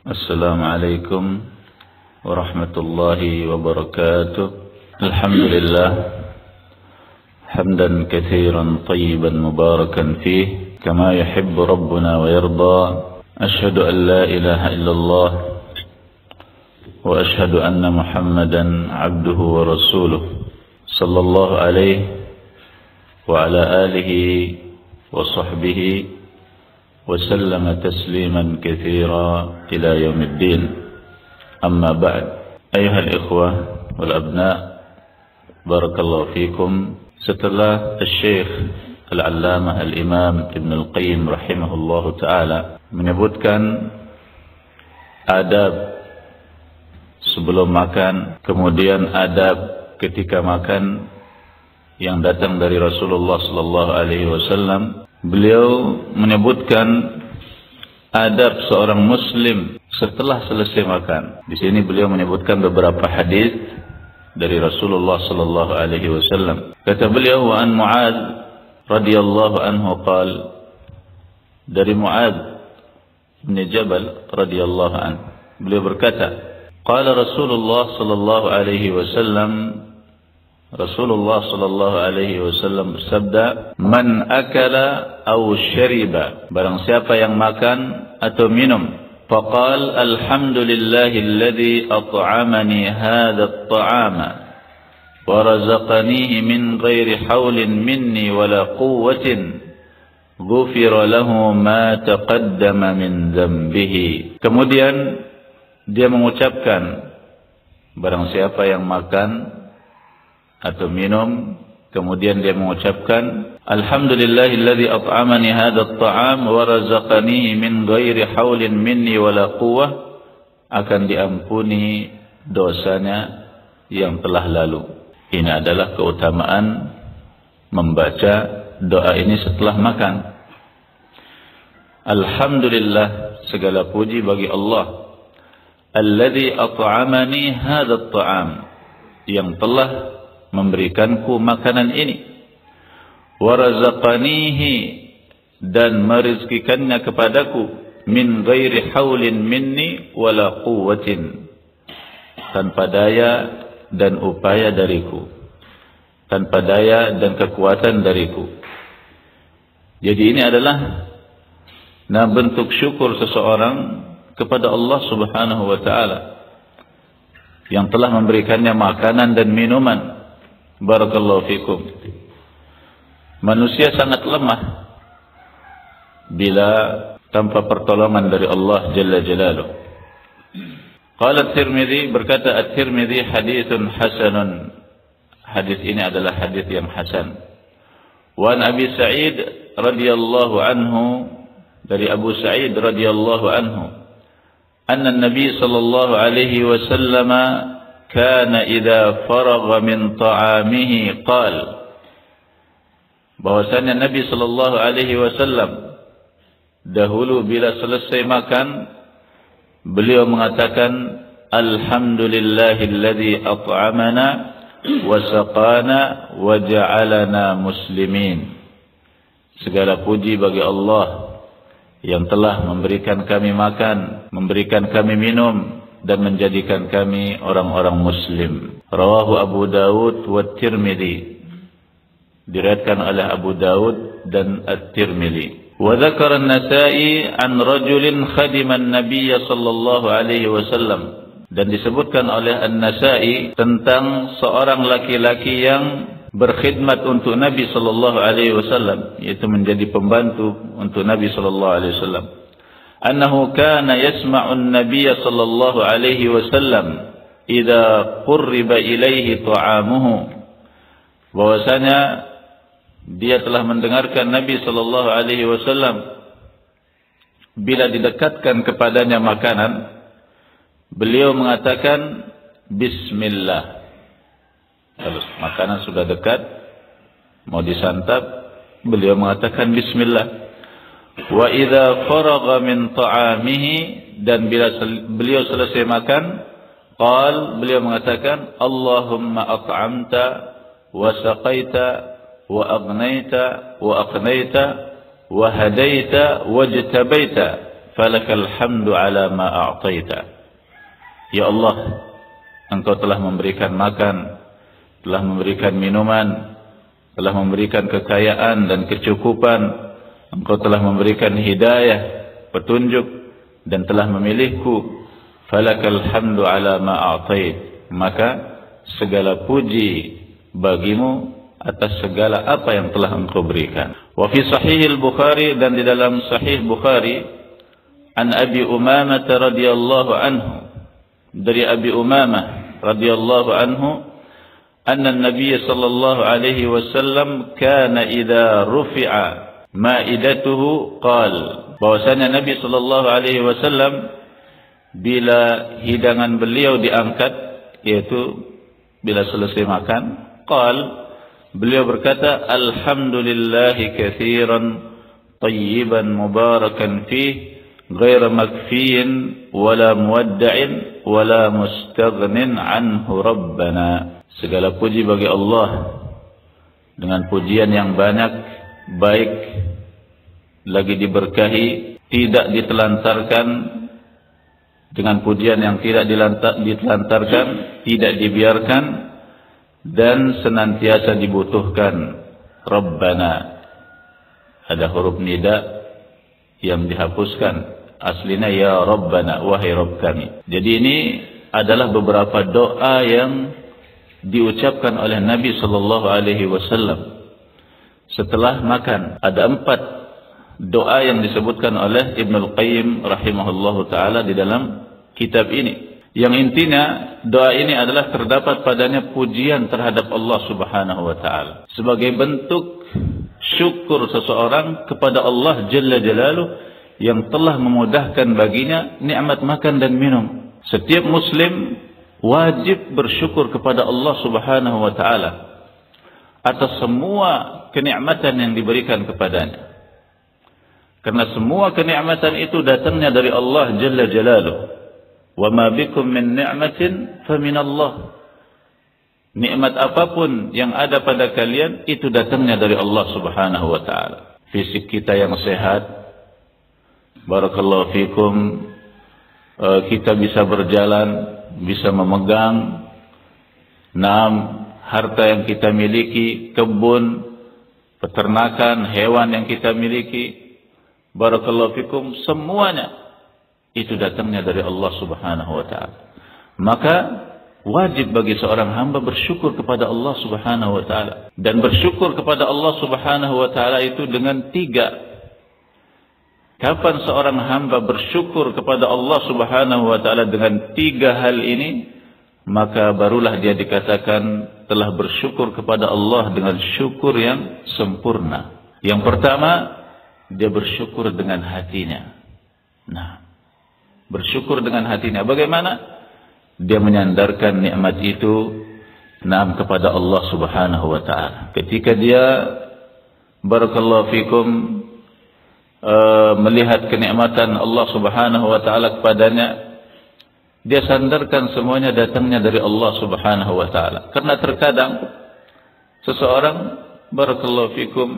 Assalamualaikum warahmatullahi wabarakatuh. Alhamdulillah hamdan katsiran tayyiban mubarakan fih kama yuhibbu rabbuna wa yarda. Ashhadu an la ilaha illallah wa ashhadu anna Muhammadan abduhu wa rasuluh sallallahu alaihi wa ala alihi wa sahbihi وسلم تسليما كثيرا إلى يوم الدين. أما بعد أيها الإخوة والأبناء بارك الله فيكم. Setelah Syekh Al-Allamah Al-Imam Ibn Al-Qayyim rahimahullahu ta'ala menyebutkan adab sebelum makan, kemudian adab ketika makan yang datang dari Rasulullah sallallahu alaihi wasallam, beliau menyebutkan adab seorang muslim setelah selesai makan. Di sini beliau menyebutkan beberapa hadis dari Rasulullah sallallahu alaihi wasallam. Kata beliau, wa an Mu'adz radhiyallahu anhu qala, dari Mu'adz bin Jabal radhiyallahu anhu, beliau berkata, qala Rasulullah sallallahu alaihi wasallam, Rasulullah sallallahu alaihi wasallam bersabda, man akala aw syariba, barang siapa yang makan atau minum, faqal alhamdulillahilladzi at'amani hadha at-ta'ama wa razaqanihi min ghairi haulin minni wala quwwatin ghufira lahu ma taqaddama min dhanbihi. Kemudian dia mengucapkan, barang siapa yang makan atau minum, kemudian dia mengucapkan alhamdulillahilladzi at'amani hadha at-ta'am wa razaqanihi min ghairi haulin minni wala quwwah, akan diampuni dosanya yang telah lalu. Ini adalah keutamaan membaca doa ini setelah makan. Alhamdulillah, segala puji bagi Allah, alladzi at'amani hadha at-ta'am, yang telah memberikanku makanan ini, wa razaqanihi, dan merizkikannya kepadaku, min ghairi haulin minni wala quwwatin, tanpa daya dan upaya dariku, tanpa daya dan kekuatan dariku. Jadi ini adalah bentuk syukur seseorang kepada Allah Subhanahu wa taala yang telah memberikannya makanan dan minuman. Barakallahu fikum. Manusia sangat lemah bila tanpa pertolongan dari Allah Jalla Jalaluh. Qala At-Tirmidzi, berkata At-Tirmidzi, haditsun hasanun, hadis ini adalah hadis yang hasan. Wa an Abi Sa'id radhiyallahu anhu, dari Abu Sa'id radhiyallahu anhu, anna Nabi sallallahu alaihi wasallam kana idza faragha min ta'amihi qala, bahwasanya Nabi sallallahu alaihi wasallam dahulu bila selesai makan, beliau mengatakan alhamdulillahilladzi at'amana wa saqana wa ja'alana muslimin. Segala puji bagi Allah yang telah memberikan kami makan, memberikan kami minum, dan menjadikan kami orang-orang muslim. Rawahu Abu Dawud wa Tirmidzi, diriwayatkan oleh Abu Dawud dan At-Tirmidzi. Wa dzakara An-Nasa'i an rajulin khadima an-nabiy sallallahu alaihi wasallam, dan disebutkan oleh An-Nasa'i tentang seorang laki-laki yang berkhidmat untuk Nabi sallallahu alaihi wasallam, yaitu menjadi pembantu untuk Nabi sallallahu alaihi wasallam. Annahu kana yasma'u an-nabiy sallallahu alaihi wasallam idza qurriba ilaihi ta'amuhu, bahwasanya dia telah mendengarkan Nabi sallallahu alaihi wasallam bila didekatkan kepadanya makanan, beliau mengatakan bismillah. Kalau makanan sudah dekat mau disantap, beliau mengatakan bismillah. Wa idza faragha min ta'amihi, dan bila beliau selesai makan, beliau mengatakan Allahumma at'amta wa saqaita wa agnaita wa aqnaita wa hadaita wajtabaita falakal hamdu ala ma a'taita. Ya Allah, Engkau telah memberikan makan, telah memberikan minuman, telah memberikan kekayaan dan kecukupan. Engkau telah memberikan hidayah, petunjuk, dan telah memilihku. Falakal hamdu ala ma a'tait. Maka segala puji bagimu atas segala apa yang telah Engkau berikan. Wa fi sahih al-Bukhari, dan di dalam sahih Bukhari, an Abi Umamah radhiyallahu anhu, dari Abi Umamah radhiyallahu anhu, anna an-nabiy sallallahu alaihi wasallam kana idza rufi'a ma'idatuhu qala, bahwasanya Nabi sallallahu alaihi wasallam bila hidangan beliau diangkat, yaitu bila selesai makan, beliau berkata, alhamdulillahi katsiran tayyiban mubarakan fih, ghaira makfiin wala muwadda'in wala mustaghnin anhu rabbana. Segala puji bagi Allah dengan pujian yang banyak, baik, lagi diberkahi, tidak ditelantarkan, dengan pujian yang tidak ditelantarkan, tidak dibiarkan, dan senantiasa dibutuhkan. Rabbana, ada huruf nida yang dihapuskan, aslinya ya Rabbana, wahai Rabb kami. Jadi ini adalah beberapa doa yang diucapkan oleh Nabi sallallahu alaihi wasallam setelah makan. Ada 4 doa yang disebutkan oleh Ibnul Qayyim rahimahullahu taala di dalam kitab ini. Yang intinya doa ini adalah terdapat padanya pujian terhadap Allah Subhanahu wa taala sebagai bentuk syukur seseorang kepada Allah Jalla Jalaluh yang telah memudahkan baginya nikmat makan dan minum. Setiap muslim wajib bersyukur kepada Allah Subhanahu wa taala atas semua kenikmatan yang diberikan kepadanya. Karena semua kenikmatan itu datangnya dari Allah Jalla Jalaluh. Wa ma bikum min ni'matin fa min Allah. Nikmat apapun yang ada pada kalian itu datangnya dari Allah Subhanahu wa taala. Fisik kita yang sehat, barakallahu fikum, kita bisa berjalan, bisa memegang, harta yang kita miliki, kebun, peternakan, hewan yang kita miliki, barakallahu fikum, semuanya itu datangnya dari Allah Subhanahu wa taala. Maka wajib bagi seorang hamba bersyukur kepada Allah Subhanahu wa taala. Dan bersyukur kepada Allah Subhanahu wa taala itu dengan 3. Kapan seorang hamba bersyukur kepada Allah Subhanahu wa taala dengan 3 hal ini, maka barulah dia dikatakan telah bersyukur kepada Allah dengan syukur yang sempurna. Yang pertama, dia bersyukur dengan hatinya. Bersyukur dengan hatinya. Bagaimana? Dia menyandarkan nikmat itu kepada Allah Subhanahu wa taala. Ketika dia barakallahu fikum melihat kenikmatan Allah Subhanahu wa taala kepadanya, dia sandarkan semuanya datangnya dari Allah Subhanahu wa taala. Karena terkadang seseorang barakallahu fikum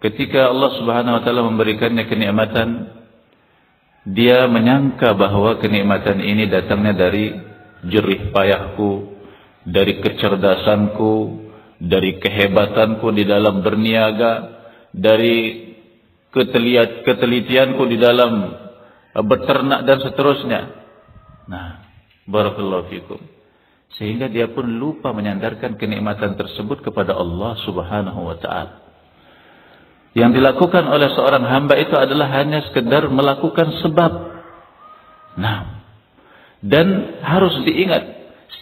ketika Allah Subhanahu wa taala memberikannya kenikmatan, dia menyangka bahwa kenikmatan ini datangnya dari jerih payahku, dari kecerdasanku, dari kehebatanku di dalam berniaga, dari ketelitianku di dalam beternak dan seterusnya. Barakallahu fikum. Sehingga dia pun lupa menyandarkan kenikmatan tersebut kepada Allah Subhanahu wa taala. Yang dilakukan oleh seorang hamba itu adalah hanya sekedar melakukan sebab. Dan harus diingat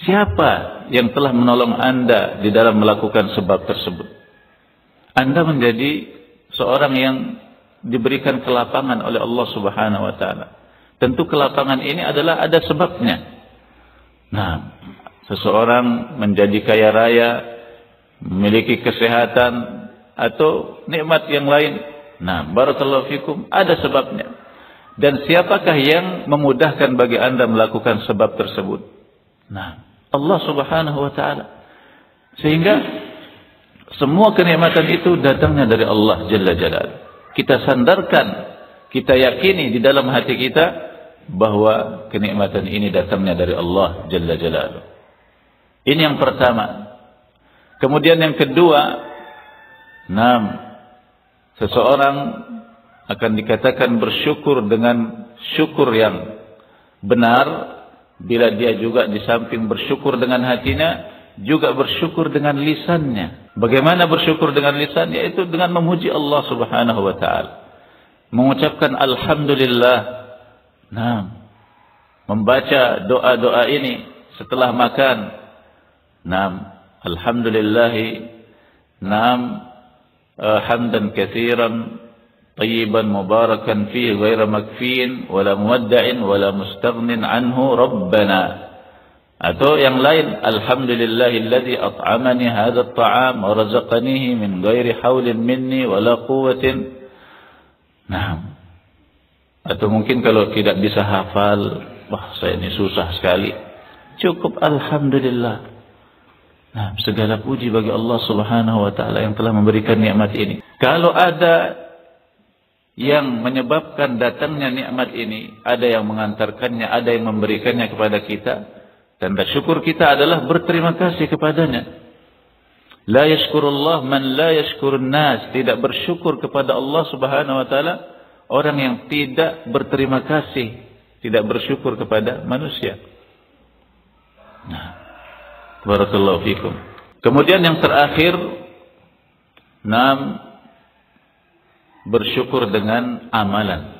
siapa yang telah menolong Anda di dalam melakukan sebab tersebut. Anda menjadi seorang yang diberikan kelapangan oleh Allah Subhanahu wa taala. Tentu kelapangan ini adalah ada sebabnya. Seseorang menjadi kaya raya, memiliki kesehatan atau nikmat yang lain, barakallahu fikum, ada sebabnya. Dan siapakah yang memudahkan bagi Anda melakukan sebab tersebut? Allah Subhanahu wa taala. Sehingga semua kenikmatan itu datangnya dari Allah Jalla Jalaluh. Kita sandarkan kita yakini di dalam hati kita bahwa kenikmatan ini datangnya dari Allah Jalla Jalaluh. Ini yang pertama. Kemudian yang kedua, seseorang akan dikatakan bersyukur dengan syukur yang benar bila dia juga di samping bersyukur dengan hatinya, juga bersyukur dengan lisannya. Bagaimana bersyukur dengan lisan? Yaitu dengan memuji Allah Subhanahu wa taala. Mengucapkan alhamdulillah. Membaca doa-doa ini setelah makan. Alhamdulillahi hamdan katsiran tayyiban mubarakan fihi ghaira makfiin wala muwadda'in wala mustaghnin anhu rabbana. Atau yang lain, alhamdulillahilladzi at'amani hadzal ta'am wa razaqanihi min ghairi haulin minni wala quwwatin. Atau mungkin kalau tidak bisa hafal, saya ini susah sekali, cukup alhamdulillah. Segala puji bagi Allah Subhanahu wa taala yang telah memberikan nikmat ini. Kalau ada yang menyebabkan datangnya nikmat ini, ada yang mengantarkannya, ada yang memberikannya kepada kita, tanda syukur kita adalah berterima kasih kepadanya. La yashkurullah man la yashkurun nas. Tidak bersyukur kepada Allah Subhanahu wa taala orang yang tidak berterima kasih, tidak bersyukur kepada manusia. Barakallahu fikum. Kemudian yang terakhir, bersyukur dengan amalan.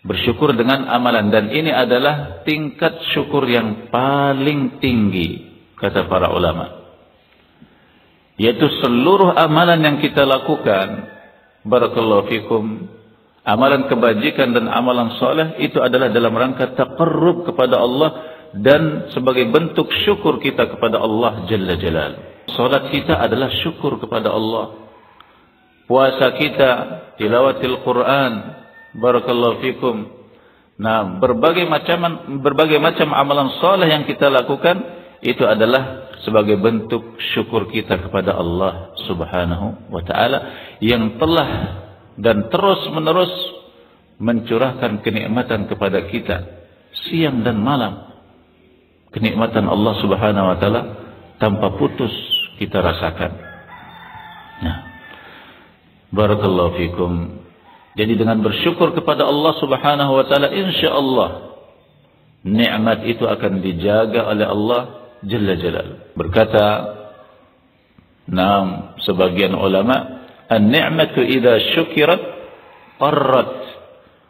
Bersyukur dengan amalan, dan ini adalah tingkat syukur yang paling tinggi kata para ulama. Yaitu seluruh amalan yang kita lakukan, barakallahu fikum, amalan kebajikan dan amalan soleh, itu adalah dalam rangka taqarrub kepada Allah dan sebagai bentuk syukur kita kepada Allah Jalla Jalaluh. Salat kita adalah syukur kepada Allah. Puasa kita, tilawatil Quran, barakallahu fikum. Berbagai macam amalan saleh yang kita lakukan, itu adalah sebagai bentuk syukur kita kepada Allah Subhanahu wa taala yang telah dan terus-menerus mencurahkan kenikmatan kepada kita siang dan malam. Kenikmatan Allah Subhanahu wa taala tanpa putus kita rasakan. Barakallahu fikum. Jadi dengan bersyukur kepada Allah Subhanahu wa taala, insyaallah nikmat itu akan dijaga oleh Allah Jalla Jalaluh. Berkata sebagian ulama, an-ni'matu idza syukirat qarrat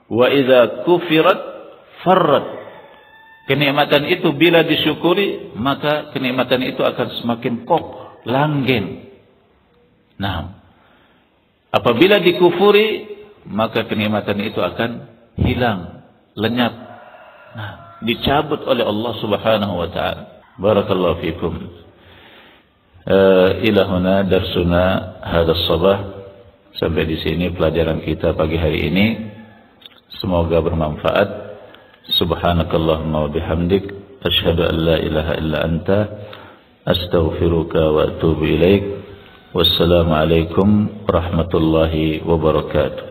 wa idza kufirat farrat. Kenikmatan itu bila disyukuri, maka kenikmatan itu akan semakin kokoh, langgeng. Apabila dikufuri, maka kenikmatan itu akan hilang, lenyap, dicabut oleh Allah Subhanahu wa taala. Barakallahu fikum. Ila huna darsuna hadha sabah. Sampai di sini pelajaran kita pagi hari ini. Semoga bermanfaat. Subhanakallahumma wa bihamdik, asyhadu an la ilaha illa anta, astaghfiruka wa atubu ilaik. Wassalamu alaikum warahmatullahi wabarakatuh.